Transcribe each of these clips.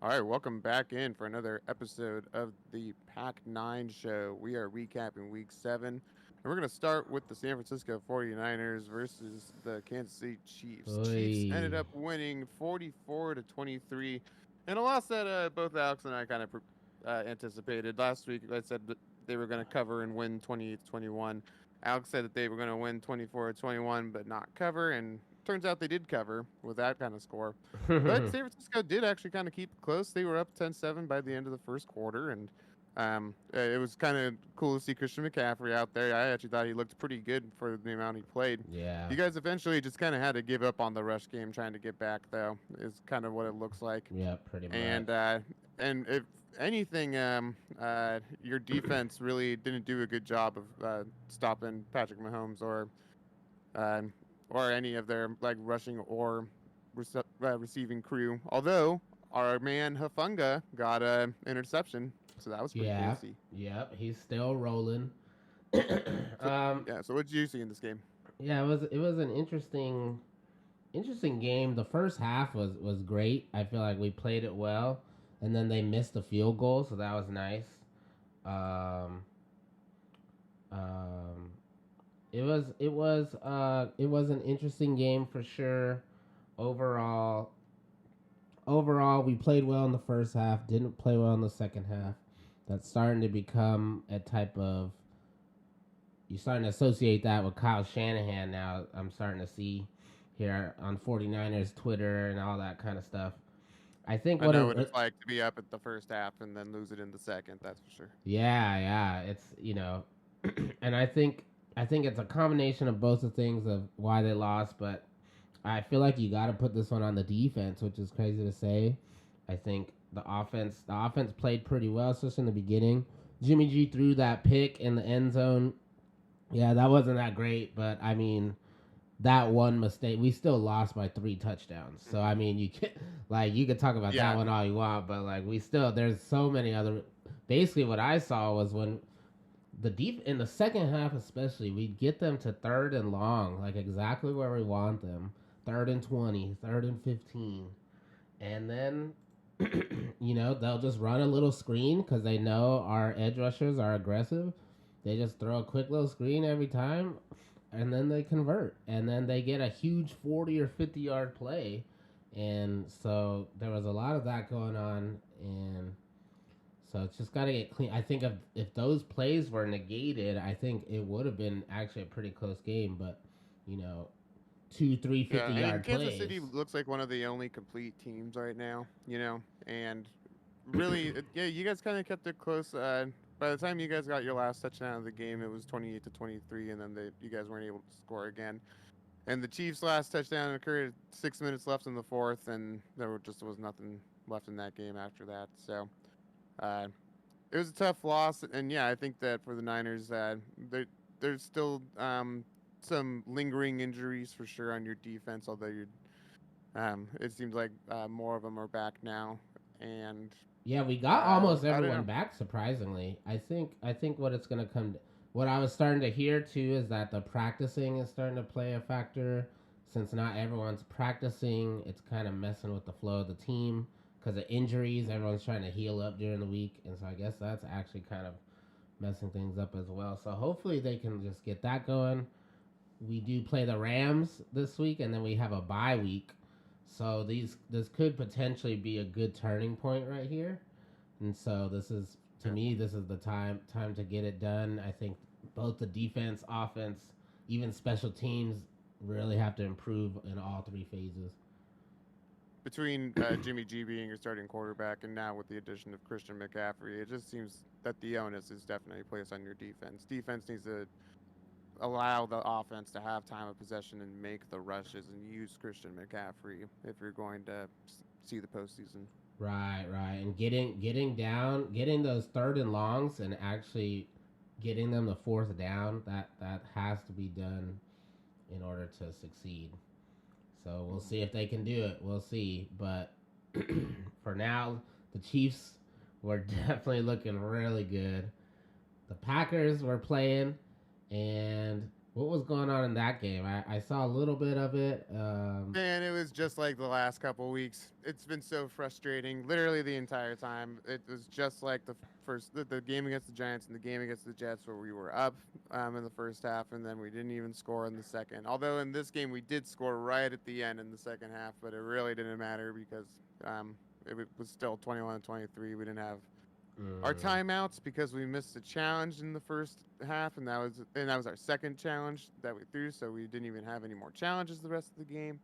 All right, welcome back in for another episode of the Pac 9 show. We are recapping week 7, and we're going to start with the San Francisco 49ers versus the Kansas City Chiefs. Chiefs ended Oy. up winning 44 to 23, and a loss that both Alex and I kind of anticipated. Last week, I said that they were going to cover and win 28 to 21. Alex said that they were going to win 24 to 21, but not cover, and turns out they did cover with that kind of score. But San Francisco did actually kind of keep it close. They were up 10-7 by the end of the first quarter, and it was kind of cool to see Christian McCaffrey out there. I actually thought he looked pretty good for the amount he played. Yeah. You guys eventually just kind of had to give up on the rush game trying to get back, though, is kind of what it looks like. Yeah, pretty much. And if anything, your defense really didn't do a good job of stopping Patrick Mahomes um, or any of their like rushing or receiving crew. Although our man Hafunga got a interception, so that was pretty cool to Yeah. see. Yep. He's still rolling. So yeah, so what did you see in this game? yeah, it was an interesting game. The first half was great. I feel like we played it well, and then they missed a field goal, so that was nice. Um, um, it was an interesting game for sure. Overall, overall, we played well in the first half. Didn't play well in the second half. That's starting to become a type of you're starting to associate that with Kyle Shanahan now. I'm starting to see here on 49ers Twitter and all that kind of stuff. I think I what know what it it's like to be up at the first half and then lose it in the second. That's for sure. yeah, it's and I think it's a combination of both the things of why they lost, but I feel like you got to put this one on the defense, which is crazy to say. I think the offense played pretty well, especially in the beginning. Jimmy G threw that pick in the end zone. Yeah, that wasn't that great, but I mean, that one mistake, we still lost by 3 touchdowns. So I Hmm. mean, you could talk about that Yeah, one all you want, but like we still there's so many other. Basically, what I saw was when the deep in the second half, especially, we'd get them to third and long, like exactly where we want them, third and 20, third and 15, and then. They'll just run a little screen because they know our edge rushers are aggressive. They just throw a quick little screen every time, and then they convert, and then they get a huge 40 or 50 yard play, and so there was a lot of that going on, and so it's just got to get clean. I think if those plays were negated, I think it would have been actually a pretty close game, but you know, two, three yeah. I mean, 50 yard Kansas plays. City looks like one of the only complete teams right now. And really, yeah, you guys kind of kept it close. By the time you guys got your last touchdown of the game, it was 28 to 23, and then you guys weren't able to score again. And the Chiefs' last touchdown occurred at 6 minutes left in the fourth, and just was nothing left in that game after that. So uh, it was a tough loss, and yeah, I think that for the Niners, there's still some lingering injuries for sure on your defense. Although it seems like more of them are back now, and Yeah, we got almost I don't everyone know. back surprisingly. I think what it's gonna come to, what I was starting to hear too is that the practicing is starting to play a factor. Since not everyone's practicing, it's kind of messing with the flow of the team because of injuries. Everyone's trying to heal up during the week, and so I guess that's actually kind of messing things up as well. So hopefully they can just get that going. We do play the Rams this week, and then we have a bye week. So this could potentially be a good turning point right here. And so this is to Yeah. me this is the time to get it done. I think both the defense, offense, even special teams really have to improve in all 3 phases. Between Jimmy G being your starting quarterback and now with the addition of Christian McCaffrey, it just seems that the onus is definitely placed on your defense. Defense needs to allow the offense to have time of possession and make the rushes and use Christian McCaffrey if you're going to see the postseason. Right, right. And getting those third and longs and actually getting them the fourth down, that has to be done in order to succeed. So we'll see if they can do it. We'll see. But for now, the Chiefs were definitely looking really good. The Packers were playing, and What was going on in that game? I saw a little bit of it. Man, it was just like the last couple weeks. It's been so frustrating, literally the entire time. It was just like the game against the Giants and the game against the Jets, where we were up in the first half, and then we didn't even score in the second. Although in this game we did score right at the end in the second half, but it really didn't matter because was still 21-23. We didn't have our mm, timeouts because we missed a challenge in the first half, and that was our second challenge that we threw, so we didn't even have any more challenges the rest of the game.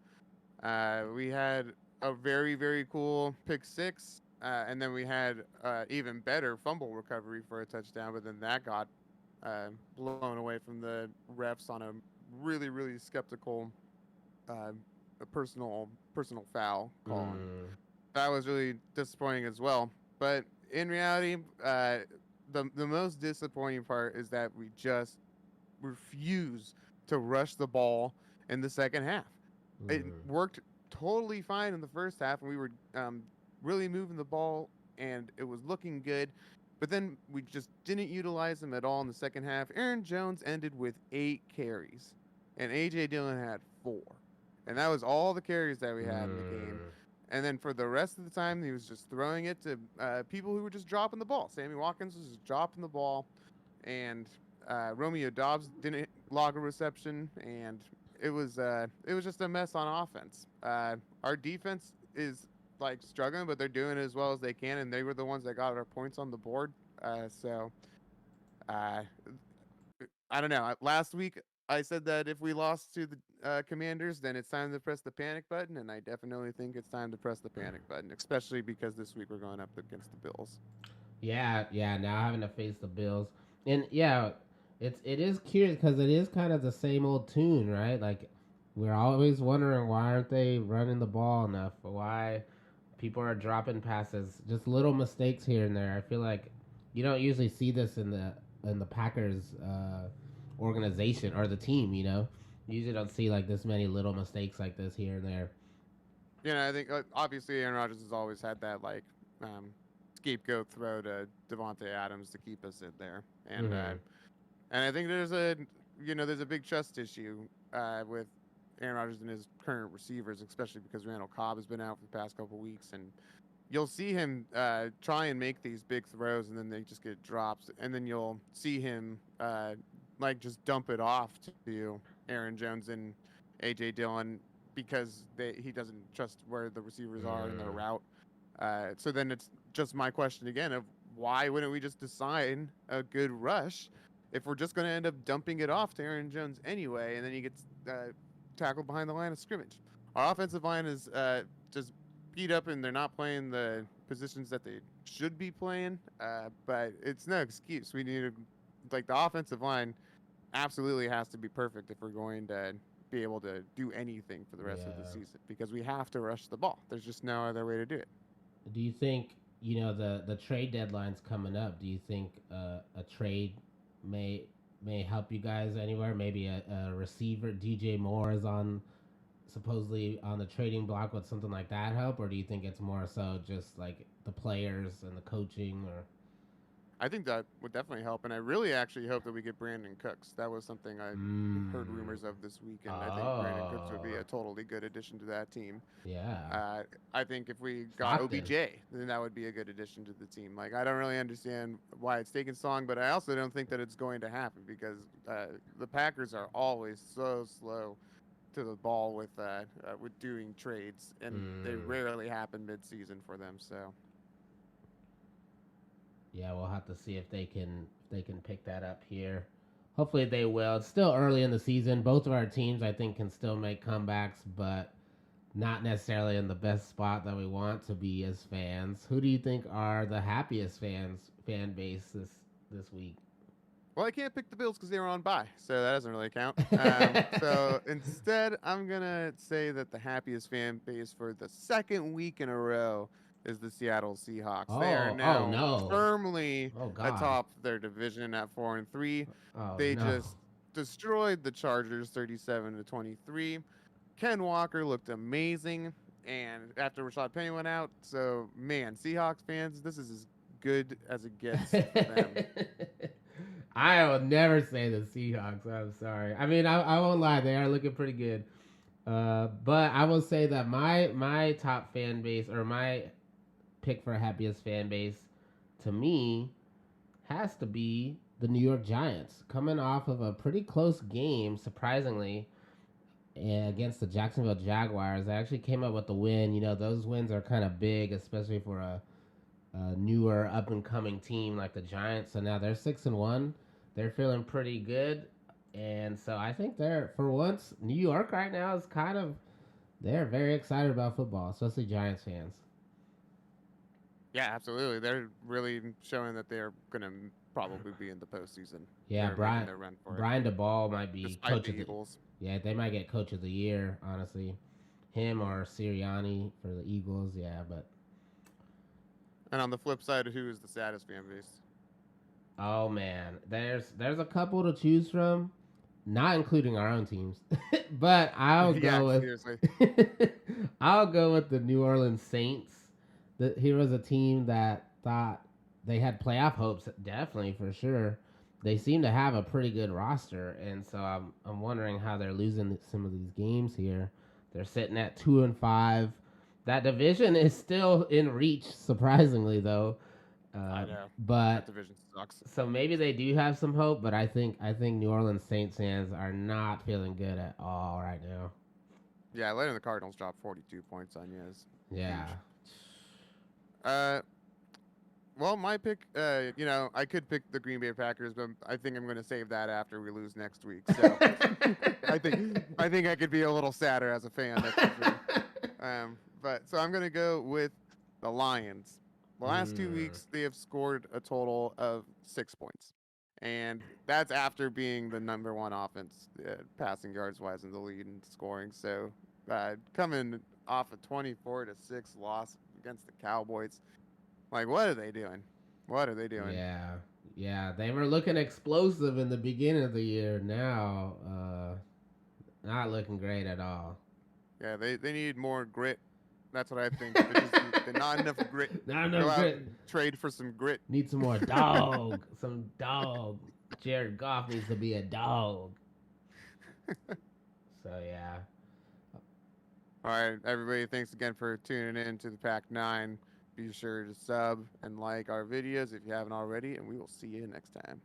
We had a very, very cool pick six, and then we had even better fumble recovery for a touchdown, but then that got blown away from the refs on a really, really skeptical uh, personal foul call, and mm, that was really disappointing as well. But in reality, the most disappointing part is that we just refuse to rush the ball in the second half. It mm, worked totally fine in the first half, and we were really moving the ball, and it was looking good. But then we just didn't utilize them at all in the second half. Aaron Jones ended with 8 carries, and AJ Dillon had 4, and that was all the carries that we had in the game. mm. And then for the rest of the time, he was just throwing it to people who were just dropping the ball. Sammy Watkins was just dropping the ball, and Romeo Dobbs didn't log a reception, and it was just a mess on offense. Our defense is like struggling, but they're doing it as well as they can, and they were the ones that got our points on the board. So uh, I don't know. Last week I said that if we lost to the Commanders, then it's time to press the panic button, and I definitely think it's time to press the panic button, especially because this week we're going up against the Bills. Yeah, yeah. Now having to face the Bills, and yeah, it is curious because it is kind of the same old tune, right? Like we're always wondering why aren't they running the ball enough? Why people are dropping passes? Just little mistakes here and there. I feel like you don't usually see this in the Packers organization or the team. You usually don't see like this many little mistakes like this here and there. I think obviously Aaron Rodgers has always had that like um, scapegoat throw to Devonte Adams to keep us in there, and Mm-hmm. I think there's a big trust issue with Aaron Rodgers and his current receivers, especially because Randall Cobb has been out for the past couple weeks, and you'll see him try and make these big throws, and then they just get drops, and then you'll see him like just dump it off to Aaron Jones and AJ Dillon because he doesn't trust where the receivers are in their Mm, route. So then it's just my question again of why wouldn't we just design a good rush if we're just going to end up dumping it off to Aaron Jones anyway, and then he gets tackled behind the line of scrimmage. Our offensive line is just beat up, and they're not playing the positions that they should be playing. But it's no excuse. We need to like the offensive line absolutely has to be perfect if we're going to be able to do anything for the rest of the yeah. season because we have to rush the ball. There's just no other way to do it. Do you think the trade deadline's coming up? Do you think a trade may may help you guys anywhere? Maybe a receiver, DJ Moore is on supposedly on the trading block. Would something like that help, or do you think it's more so just like the players and the coaching? Or I think that would definitely help, and I really actually hope that we get Brandon Cooks. That was something I heard mm, rumors of this week, and I think Brandon Cooks would be oh a totally good addition to that team. yeah, Uh, I think if we got Stockton. OBJ, then that would be a good addition to the team. Like I don't really understand why it's taking so long, but I also don't think that it's going to happen because the Packers are always so slow to the ball with doing trades, and they Mm, rarely happen mid-season for them. So yeah, we'll have to see if they can pick that up here. Hopefully they will. It's still early in the season. Both of our teams, I think, can still make comebacks, but not necessarily in the best spot that we want to be as fans. Who do you think are the happiest fan base this week? well, I can't pick the Bills because they were on bye, so that doesn't really count. So instead, I'm gonna say that the happiest fan base for the second week in a row is the Seattle Seahawks. They are oh now no. firmly Oh god. atop their division at 4-3. Oh They no. just destroyed the Chargers 37-23. Ken Walker looked amazing, and after Rashad Penny went out, so man, Seahawks fans, this is as good as it gets for them. I will never say the Seahawks. I'm sorry. I mean, I won't lie. They are looking pretty good. But I will say that my top fan base or my pick for happiest fan base to me has to be the New York Giants, coming off of a pretty close game, surprisingly, against the Jacksonville Jaguars. They actually came up with the win. You know, those wins are kind of big, especially for a newer, up and coming team like the Giants. So now they're 6-1. They're feeling pretty good, and so I think they're for once New York right now is kind of they're very excited about football, especially Giants fans. Yeah, absolutely. They're really showing that they're going to probably be in the postseason. Yeah, They're making their run for it, Brian DeBall might be despite coach the of the. Eagles. Yeah, they might get coach of the year. Honestly, him or Sirianni for the Eagles. Yeah, but And on the flip side, who is the saddest fan base? oh man, there's a couple to choose from, not including our own teams, but I'll Yeah, go seriously. with I'll go with the New Orleans Saints. Here was a team that thought they had playoff hopes, definitely for sure. They seem to have a pretty good roster, and so I'm wondering how they're losing some of these games here. They're sitting at 2-5. That division is still in reach, surprisingly though. I know. But That division sucks. so maybe they do have some hope, but I think New Orleans Saints fans are not feeling good at all right now. Yeah, letting the Cardinals drop 42 points on you is Yeah. huge. Uh, well, my pick, I could pick the Green Bay Packers, but I think I'm going to save that after we lose next week. So I think I could be a little sadder as a fan, that's for sure. But so I'm going to go with the Lions. The last 2 weeks, they have scored a total of 6 points. And that's after being the number one offense, passing yards wise, in the lead in scoring. So coming off a 24-6 loss against the Cowboys, like, what are they doing? What are they doing? Yeah, yeah, they were looking explosive in the beginning of the year. Now, not looking great at all. Yeah, they need more grit. That's what I think. They're not enough grit. Not Go enough out grit. and trade for some grit. Need some more dog. Some dog. Jared Goff needs to be a dog. So yeah. All right, everybody, thanks again for tuning in to the Pack 9. Be sure to sub and like our videos if you haven't already, and we will see you next time.